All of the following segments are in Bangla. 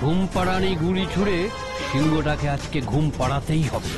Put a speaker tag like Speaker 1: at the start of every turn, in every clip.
Speaker 1: ঘুম পাড়ানি গুলি ছুড়ে সিংহটাকে আজকে ঘুম পাড়াতেই হবে।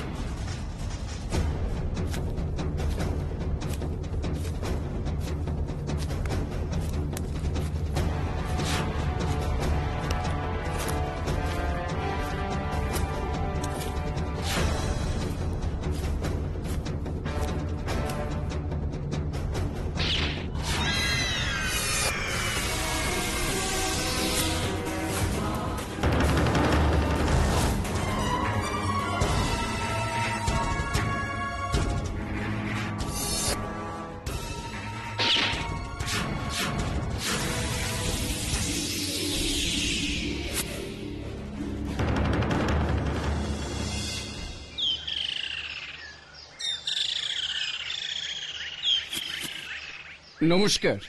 Speaker 2: নমস্কার,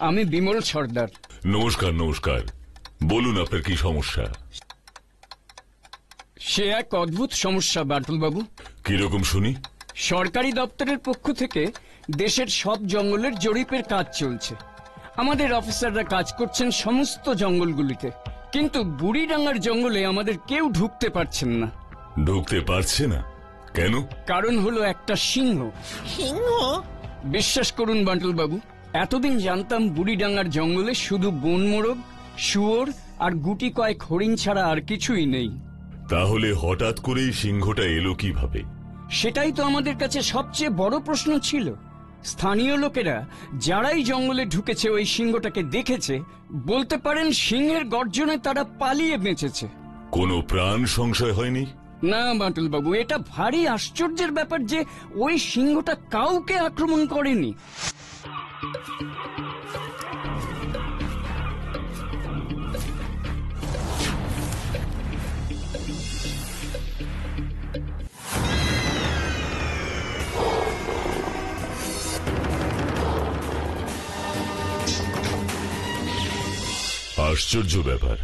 Speaker 2: আমি বিমল সর্দার।
Speaker 3: নমস্কার নমস্কার, বলুন আপনার কি সমস্যা?
Speaker 2: সে এক অদ্ভুত সমস্যা বাটুল বাবু।
Speaker 3: কিরকম শুনি?
Speaker 2: সরকারি দপ্তরের পক্ষ থেকে দেশের সব জঙ্গলের জরিপের কাজ চলছে। আমাদের অফিসাররা কাজ করছেন সমস্ত জঙ্গলগুলিতে, কিন্তু বুড়িডাঙ্গার জঙ্গলে আমাদের কেউ ঢুকতে পারছেন না।
Speaker 3: ঢুকতে পারছে না কেন?
Speaker 2: কারণ হলো একটা সিংহ।
Speaker 4: সিংহ?
Speaker 2: বিশ্বাস করুন বাটুল বাবু, এতদিন জানতাম বুড়িডাঙ্গার জঙ্গলে শুধু বনমোরগ, শুয়োর আর গুটি কয়েক হরিণ ছাড়া আর কিছুই নেই।
Speaker 3: তাহলে হঠাৎ করেই সিংহটা এলো কিভাবে?
Speaker 2: সেটাই তো আমাদের কাছে সবচেয়ে বড় প্রশ্ন ছিল। স্থানীয় লোকেরা যারাই জঙ্গলে ঢুকেছে ওই সিংহটাকে দেখেছে, বলতে পারেন সিংহের গর্জনে তারা পালিয়ে বেঁচেছে।
Speaker 3: কোনো প্রাণ সংশয় হয়নি?
Speaker 2: না বাটুল বাবু, এটা ভারী আশ্চর্যের ব্যাপার যে ওই সিংহটা কাউকে আক্রমণ করেনি।
Speaker 3: আশ্চর্য ব্যাপার,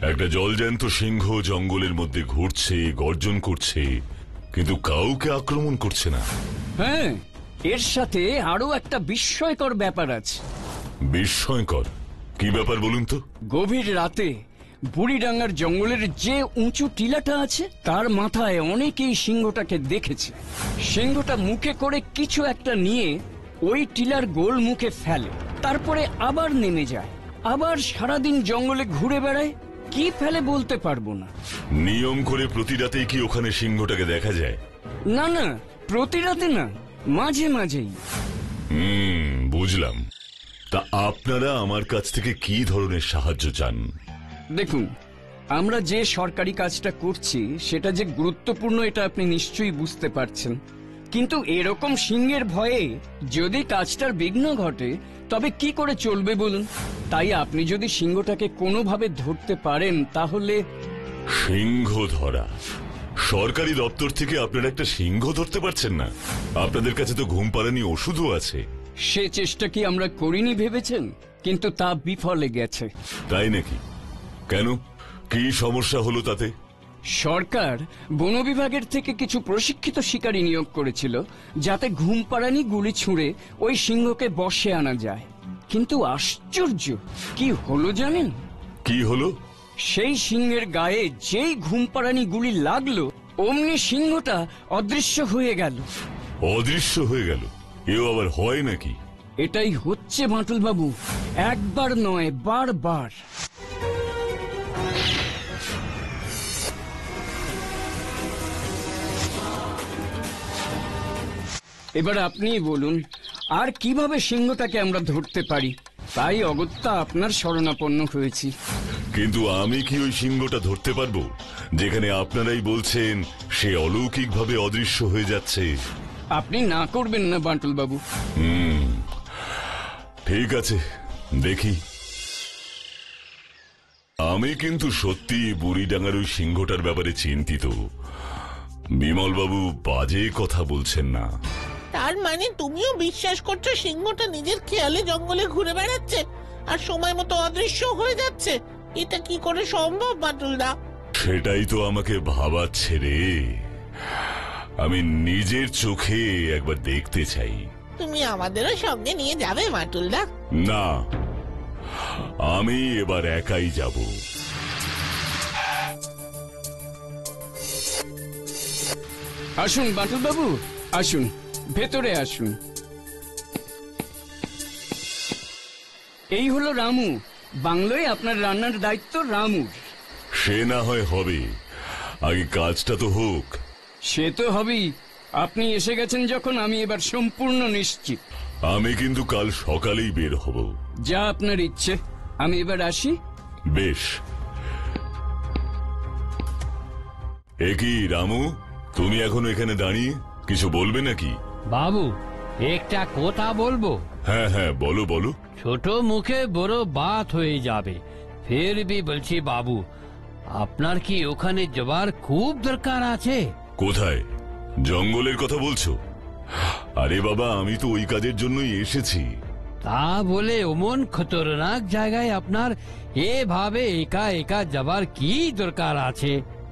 Speaker 3: একটা জলজ্যান্ত সিংহ জঙ্গলের মধ্যে ঘুরছে, গর্জন করছে, কিন্তু কাউকে আক্রমণ করছে না।
Speaker 2: হ্যাঁ, এর সাথে আরো একটা বিস্ময়কর ব্যাপার আছে।
Speaker 3: বিস্ময়কর? কি ব্যাপার বলুন তো?
Speaker 2: গভীর রাতে বুড়িডাঙ্গার জঙ্গলের যে উঁচু টিলাটা আছে তার মাথায় অনেকেই সিংহটাকে দেখেছে। সিংহটা মুখে করে কিছু একটা নিয়ে ওই টিলার গোল মুখে ফেলে, তারপরে আবার নেমে যায়, আবার সারাদিন জঙ্গলে ঘুরে বেড়ায়। কি ফেলে বলতে পারবো না।
Speaker 3: নিয়ম করে প্রতি রাতেই কি ওখানে সিংহটাকে দেখা যায়?
Speaker 2: না না, প্রতি রাতে না, মাঝে মাঝেই।
Speaker 3: বুঝলাম। তা আপনারা আমার কাছ থেকে কি ধরনের সাহায্য চান?
Speaker 2: দেখুন, আমরা যে সরকারি কাজটা করছি সেটা যে গুরুত্বপূর্ণ এটা আপনি নিশ্চয়ই বুঝতে পারছেন, কিন্তু এরকম সিংহের ভয়ে যদি কাজটার বিঘ্ন ঘটে তবে কি করে চলবে বলুন? তাই আপনি যদি সিংহটাকে কোনোভাবে ধরতে পারেন তাহলে।
Speaker 3: সিংহ ধরা? সরকারি দপ্তর থেকে আপনারা একটা সিংহ ধরতে পারছেন না? আপনাদের কাছে তো ঘুম পাড়ানি ওষুধও আছে।
Speaker 2: সে চেষ্টা কি আমরা করিনি ভেবেছেন? কিন্তু তা বিফলে গেছে।
Speaker 3: তাই নাকি? কেন, কি সমস্যা হলো তাতে?
Speaker 2: সরকার বন বিভাগের থেকে কিছু প্রশিক্ষিত শিকারী নিয়োগ করেছিল যাতে ঘুম পাড়ানি গুলি ছুঁড়ে ওই সিংহকে বশে আনা যায়। কিন্তু আশ্চর্য কি হলো জানেন?
Speaker 3: কি হলো?
Speaker 2: সেই সিংহের গায়ে যেই ঘুম পাড়ানি গুলি লাগলো অমনি সিংহটা অদৃশ্য হয়ে গেল।
Speaker 3: অদৃশ্য হয়ে গেল? এও আবার হয় নাকি?
Speaker 2: এটাই হচ্ছে বাটুল বাবু, একবার নয় বারবার। এবার আপনিই বলুন, আর কিভাবে সিংহটাকে আমরা ধরতে পারি? তাই অগত্যা আপনার শরণাপন্ন হয়েছি।
Speaker 3: কিন্তু আমি কি ওই সিংহটা ধরতে পারবো যেখানে আপনারাই বলছেন সে অলৌকিকভাবে অদৃশ্য হয়ে যাচ্ছে?
Speaker 2: আপনি না করবেন না বাঁটুল বাবু।
Speaker 3: ঠিক আছে, দেখি। আমি কিন্তু সত্যি বুড়িডাঙ্গার ওই সিংহটার ব্যাপারে চিন্তিত। বিমল বাবু বাজে কথা বলছেন না।
Speaker 4: তার মানে তুমিও বিশ্বাস করছো সিংহটা নিজের খেয়ালে জঙ্গলে ঘুরে বেড়াচ্ছে আর সময় মতো অদৃশ্য হয়ে যাচ্ছে? এটা কি করে সম্ভব বাটুলদা?
Speaker 3: সেটাই তো আমাকে ভাবাচ্ছে রে। আমি নিজের চোখে একবার দেখতে চাই।
Speaker 4: তুমি আমাদেরও সঙ্গে নিয়ে যাবে বাটুলদা?
Speaker 3: না, আমি এবার একাই যাব।
Speaker 2: আসুন বাঁটুল বাবু, আসুন, ভেতরে আসুন। এই হলো রামু। বাংলোয় আপনার রান্নার দায়িত্ব রামুর।
Speaker 3: সে না হয় হবে, আগে কাজটা তো হোক।
Speaker 2: সে তো হবেই। আপনি এসে গেছেন যখন, আমি এবার সম্পূর্ণ নিশ্চিত।
Speaker 3: আমি কিন্তু কাল সকালেই বের হব।
Speaker 2: যা আপনার ইচ্ছে। আমি এবার আসি।
Speaker 3: বেশ। এ কি রামু, তুমি এখনো এখানে দাঁড়িয়ে কিছু বলবে নাকি?
Speaker 1: বাবু, একটা কথা বলবো?
Speaker 3: হ্যাঁ হ্যাঁ, বলো বলো।
Speaker 1: ছোট মুখে বড় বাত হয়ে যাবে। ফের বি বলছি বাবু, আপনার কি ওখানে যাবার খুব দরকার আছে?
Speaker 3: কোথায়? জঙ্গলের কথা বলছো? আরে বাবা, আমি তো ওই কাজের জন্যই এসেছি।
Speaker 1: তা বলে অমন খতরনাক জায়গায় আপনার এভাবে একা একা যাবার কি দরকার আছে?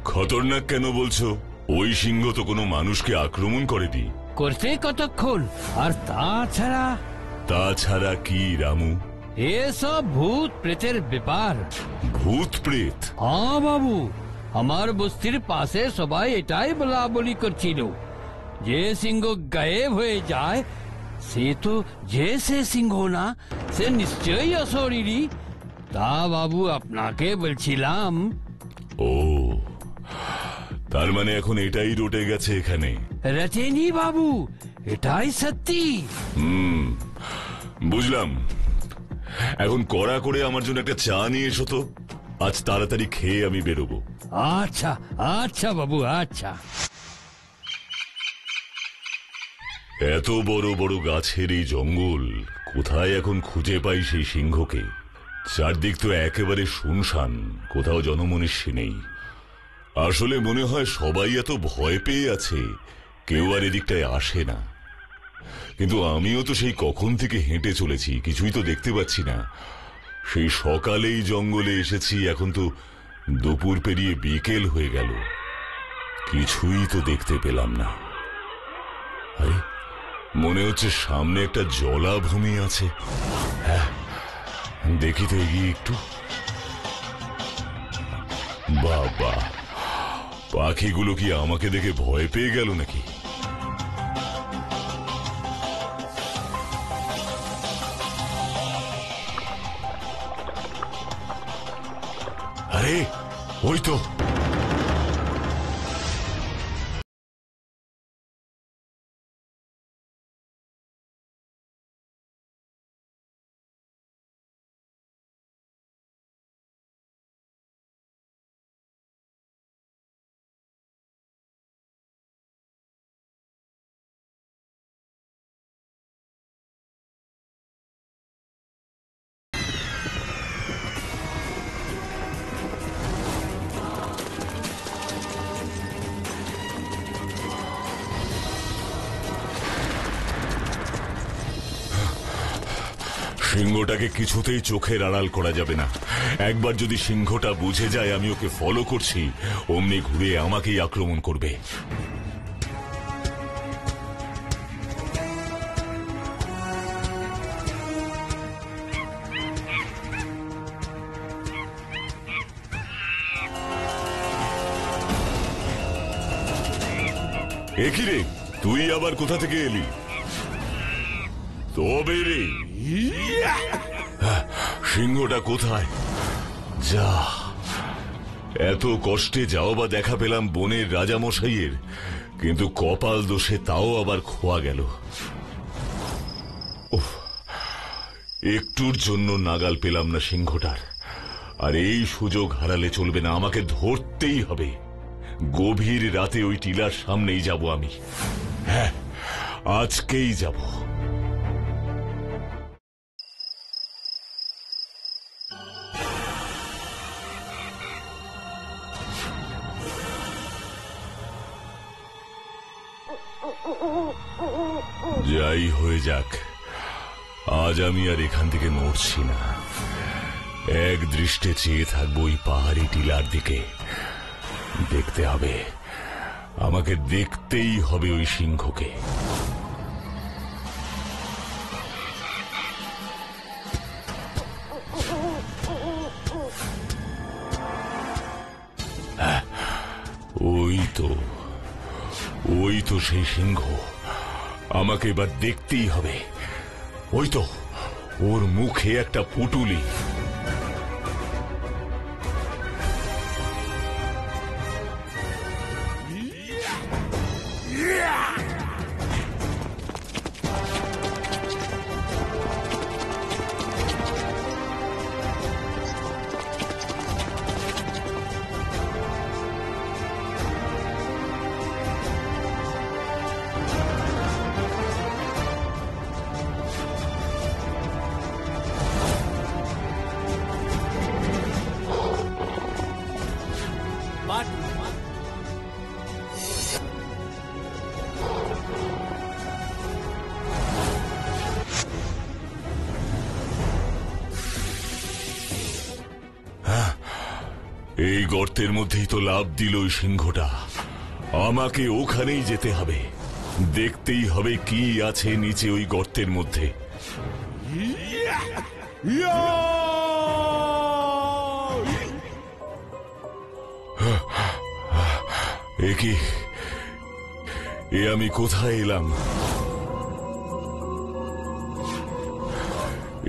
Speaker 3: খতরনাক কেন বলছো? ওই সিংহ তো কোনো মানুষকে আক্রমণ করেনি।
Speaker 1: করতে কতক্ষণ? আর তাছাড়া?
Speaker 3: তাছাড়া কি রামু?
Speaker 1: এসব ভূত প্রেতের ব্যাপার।
Speaker 3: ভূত প্রেত?
Speaker 1: হ্যাঁ বাবু, আমার বস্তির পাশে সবাই এটাই বলা বলি করছিল, যে সিংহ গায়েব হয়ে যায় সে তো যে সিংহ না, সে নিশ্চয়ই অশরীরী। তা বাবু আপনাকে বলছিলাম।
Speaker 3: ও, তার মানে এখন এটাই রটে গেছে এখানে।
Speaker 1: রচেনি বাবু, এটাই সত্যি।
Speaker 3: বুঝলাম। এখন কড়া করে আমার জন্য একটা চা নিয়ে এসো তো। আজ তাড়াতাড়ি খেয়ে আমি বেরোবো।
Speaker 1: আচ্ছা আচ্ছা বাবু, আচ্ছা।
Speaker 3: এত বড় বড় গাছের এই জঙ্গল, কোথায় এখন খুঁজে পাই সেই সিংহকে? চারদিক তো একেবারে শুনশান, কোথাও জনমনুষ্য নেই। আসলে মনে হয় সবাই এত ভয় পেয়ে আছে, কেউ আর এদিকটায় আসে না। কিন্তু আমিও তো সেই কখন থেকে হেঁটে চলেছি, কিছুই তো দেখতে পাচ্ছি না। সেই সকালেই জঙ্গলে এসেছি, এখন তো দুপুর পেরিয়ে বিকেল হয়ে গেল, কিছুই তো দেখতে পেলাম না। আরে, মনে হচ্ছে সামনে একটা জলাভূমি আছে। হ্যাঁ, দেখি তো এগিয়ে একটু। বাবা, পাখিগুলো কি আমাকে দেখে ভয় পেয়ে গেল নাকি? আরে ওই তো। সিংহটাকে কিছুতেই চোখের আড়াল করা যাবে না। একবার যদি সিংহটা বুঝে যায় আমি ওকে ফলো করছি, অমনি ঘুরে আমাকেই আক্রমণ করবে। একই রে, তুই আবার কোথা থেকে এলি? তবে রে, সিংহটা কোথায়? যা, এত কষ্টে যাও বা দেখা পেলাম বনের রাজামশাইয়ের, কিন্তু কপাল দোষে তাও আবার খোয়া গেল। উফ, একটুর জন্য নাগাল পেলাম না সিংহটার। আর এই সুযোগ হারালে চলবে না, আমাকে ধরতেই হবে। গভীর রাতে ওই টিলার সামনেই যাব আমি। হ্যাঁ, আজকেই যাব। যাই হয়ে যাক, আজ আমি আর এখান থেকে নড়ছি না। এক দৃষ্টে চেয়ে থাকবো ওই পাহাড়ি টিলার দিকে। দেখতে হবে, আমাকে দেখতেই হবে ওই সিংহকে। ওই তো সেই সিংহ। আমাকে এবার দেখতেই হবে। ওই তো, ওর মুখে একটা পুটুলি। এই গর্তের মধ্যেই তো লাফ দিল ওই সিংহটা। আমাকে ওখানেই যেতে হবে। দেখতেই হবে কি আছে নিচে ওই গর্তের মধ্যে। এ কি? এ আমি কোথায় এলাম?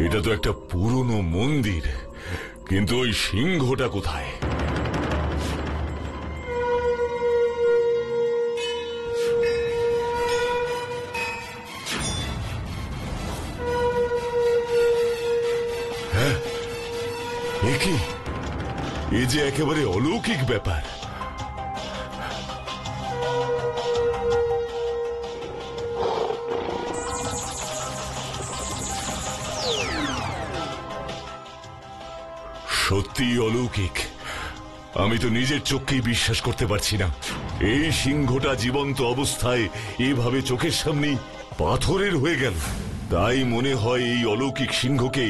Speaker 3: এটা তো একটা পুরনো মন্দির, কিন্তু ওই সিংহটা কোথায়? হ্যাঁ, এ কি? এ যে একেবারে অলৌকিক ব্যাপার। সত্যি অলৌকিক। আমি তো নিজের চোখকেই বিশ্বাস করতে পারছি না। এই সিংহটা জীবন্ত অবস্থায় এভাবে চোখের সামনেই পাথরের হয়ে গেল। তাই মনে হয় এই অলৌকিক সিংহকে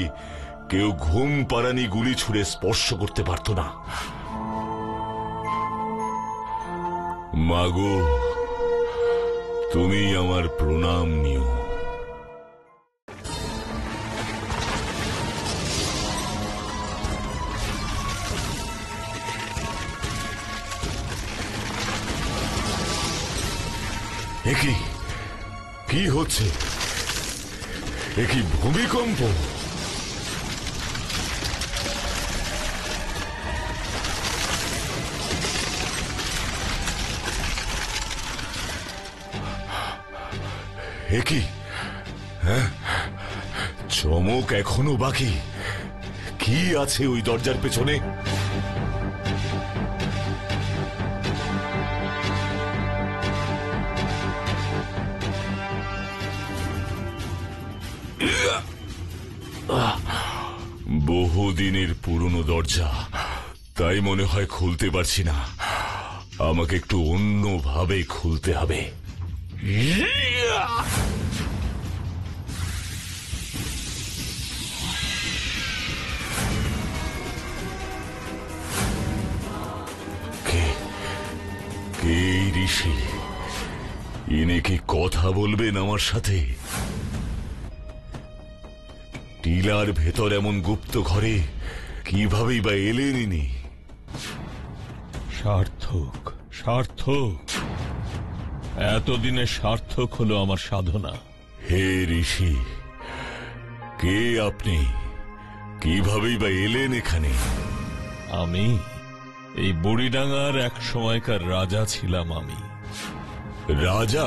Speaker 3: কেউ ঘুম পাড়ানি গুলি ছুঁড়ে স্পর্শ করতে পারত না। মাগো, তুমি আমার প্রণাম নিও। একি কি হচ্ছে? একি ভূমিকম্প? একি? হ্যাঁ, চমক এখনো বাকি। কি আছে ওই দরজার পেছনে? বহুদিনের পুরনো দরজা, তাই মনে হয় খুলতে পারছি না। আমাকে একটু অন্যভাবে খুলতে হবে। কে ঋষি? ইনি কি কথা বলবেন আমার সাথে? টিলার ভেতর এমন গুপ্ত ঘরে কিভাবেই বা এলেন ইনি?
Speaker 5: সার্থক, সার্থক, এতদিনে সার্থক হলো আমার সাধনা।
Speaker 3: হে ঋষি, কে আপনি? কিভাবেই বা এলেন এখানে?
Speaker 5: আমি এই বুড়িডাঙ্গার এক সময়কার রাজা ছিলাম। আমি
Speaker 3: রাজা?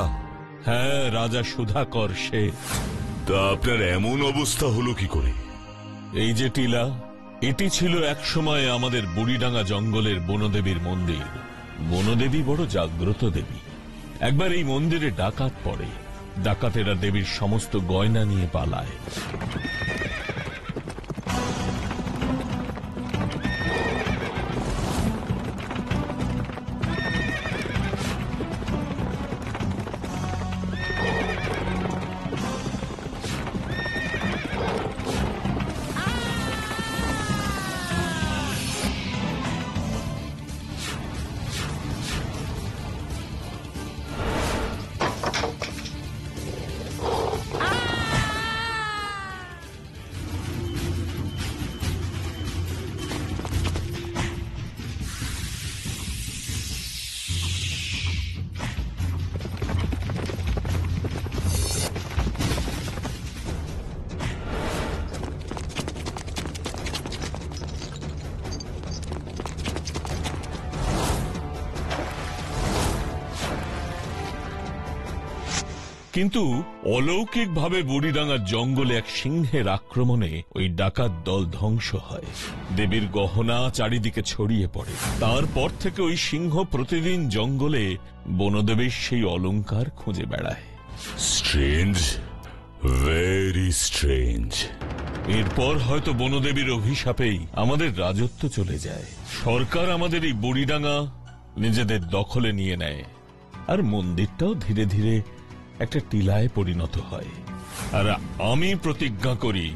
Speaker 5: হ্যাঁ, রাজা সুধাকর সে।
Speaker 3: তা আপনার এমন অবস্থা হলো কি করে?
Speaker 5: এই যে টিলা, এটি ছিল এক সময় আমাদের বুড়িডাঙ্গা জঙ্গলের বনদেবীর মন্দির। বনদেবী বড় জাগ্রত দেবী। একবার এই মন্দিরে ডাকাত পড়ে। ডাকাতেরা দেবীর সমস্ত গয়না নিয়ে পালায়। কিন্তু অলৌকিকভাবে বুড়িডাঙ্গার জঙ্গলে এক সিংহের আক্রমণে ওই ডাকাত দল ধ্বংস হয়। দেবীর গহনা চারিদিকে ছড়িয়ে পড়ে। তারপর থেকে ওই সিংহ প্রতিদিন জঙ্গলে বনদেবীর সেই অলংকার খুঁজে বেড়ায়।
Speaker 3: Strange, very strange.
Speaker 5: এরপর হয়তো বনদেবীর অভিশাপেই আমাদের রাজত্ব চলে যায়। সরকার আমাদের এই বুড়িডাঙ্গা নিজেদের দখলে নিয়ে নেয়, আর মন্দিরটাও ধীরে ধীরে একটা টিলায় পরিণত হয়। আর আমি প্রতিজ্ঞা করি,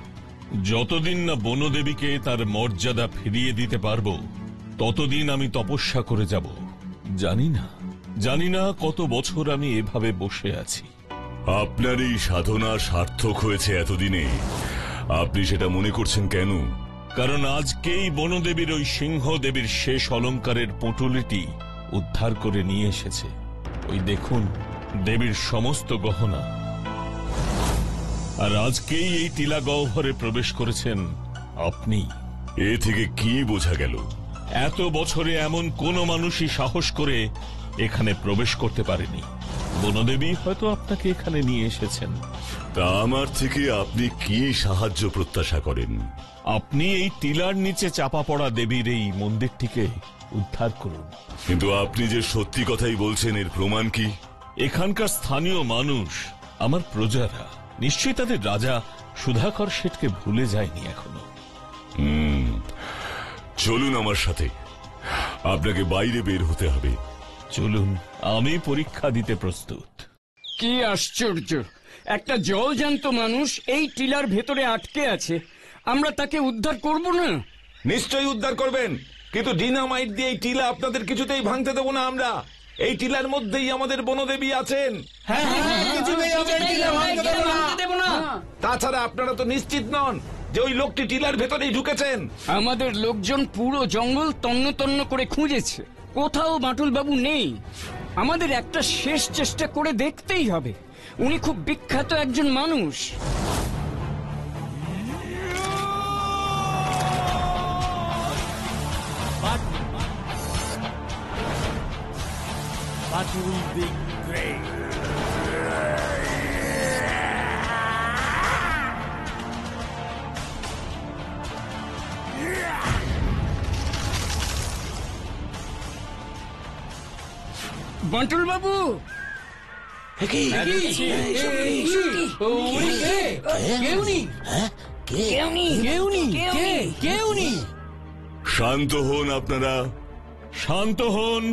Speaker 5: যতদিন না বনদেবীকে তার মর্যাদা ফিরিয়ে দিতে পারবো, ততদিন আমি তপস্যা করে যাব। জানি না কত বছর আমি এভাবে বসে আছি।
Speaker 3: আপনার এই সাধনা সার্থক হয়েছে এতদিনে, আপনি সেটা মনে করছেন কেন?
Speaker 5: কারণ আজকেই বনদেবীর ওই সিংহ দেবীর শেষ অলংকারের পুঁটুলিটি উদ্ধার করে নিয়ে এসেছে। ওই দেখুন, দেবীর সমস্ত গহনা। আর আজকেই এই টিলা গহ্বরে প্রবেশ করেছেন আপনি।
Speaker 3: এ থেকে কি বোঝা গেল?
Speaker 5: এত বছরে এমন কোন মানুষই সাহস করে এখানে প্রবেশ করতে পারেনি। বনদেবী হয়তো আপনাকে এখানে নিয়ে এসেছেন।
Speaker 3: তা আমার থেকে আপনি কি সাহায্য প্রত্যাশা করেন?
Speaker 5: আপনি এই টিলার নিচে চাপা পড়া দেবীর এই মন্দিরটিকে উদ্ধার করুন।
Speaker 3: কিন্তু আপনি যে সত্যি কথাই বলছেন, এর প্রমাণ কি?
Speaker 5: এখানকার স্থানীয় মানুষ, আমার প্রজারা, নিশ্চয়ই তাদের রাজা সুধাকর শেঠকে ভুলে যায়নি এখনো।
Speaker 3: চলুন আমার সাথে, আপনাকে বাইরে বের হতে হবে।
Speaker 5: চলুন, আমি পরীক্ষা দিতে প্রস্তুত।
Speaker 2: কি আশ্চর্য! একটা জলজ্যান্ত মানুষ এই টিলার ভেতরে আটকে আছে, আমরা তাকে উদ্ধার করব না?
Speaker 6: নিশ্চয়ই উদ্ধার করবেন, কিন্তু ডিনামাইট দিয়ে এই টিলা আপনাদের কিছুতেই ভাঙতে দেবো না আমরা। এই টিলার মধ্যেই আমাদের বনদেবী আছেন। তাছাড়া আপনারা তো নিশ্চিত নন যে ওই লোকটি টিলার ভেতরেই ঢুকেছেন।
Speaker 2: আমাদের লোকজন পুরো জঙ্গল তন্ন তন্ন করে খুঁজেছে, কোথাও বাটুল বাবু নেই। আমাদের একটা শেষ চেষ্টা করে দেখতেই হবে। উনি খুব বিখ্যাত একজন মানুষ। বাটুল বাবু,
Speaker 3: শান্ত হন আপনারা,
Speaker 5: শান্ত হন,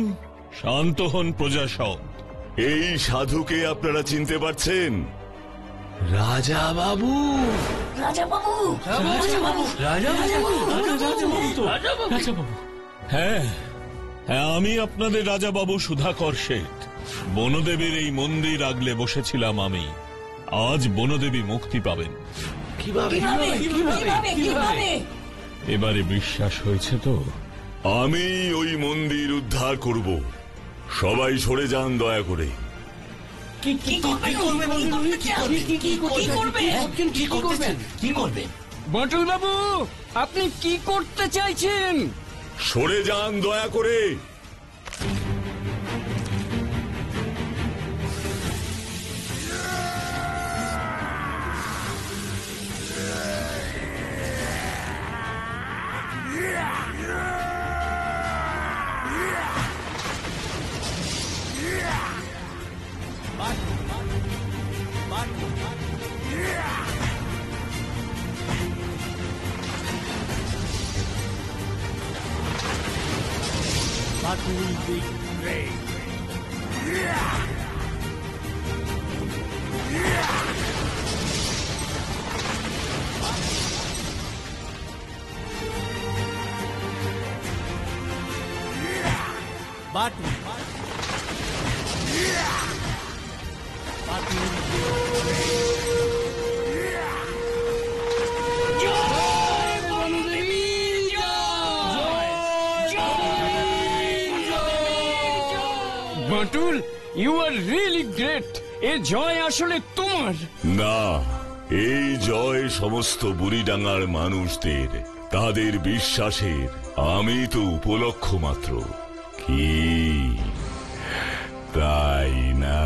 Speaker 5: শান্ত হন প্রজাসদ।
Speaker 3: এই সাধুকে আপনারা চিনতে পারছেন?
Speaker 1: রাজা বাবু,
Speaker 5: হ্যাঁ, আমি আপনাদের রাজা বাবু সুধাকর শেঠ। বনদেবীর এই মন্দির আগলে বসেছিলাম আমি। আজ বনদেবী মুক্তি পাবেন। এবারে বিশ্বাস হয়েছে তো?
Speaker 3: আমি ওই মন্দির উদ্ধার করব। সবাই সরে যান দয়া করে।
Speaker 2: বাটুল বাবু, আপনি কি করতে চাইছেন?
Speaker 3: সরে যান দয়া করে।
Speaker 2: Batul, you are really great. এ জয় আসলে তোমার।
Speaker 3: না, এই জয় সমস্ত বুড়িডাঙ্গার মানুষদের, তাদের বিশ্বাসের। আমি তো উপলক্ষ মাত্র। কি তাই না?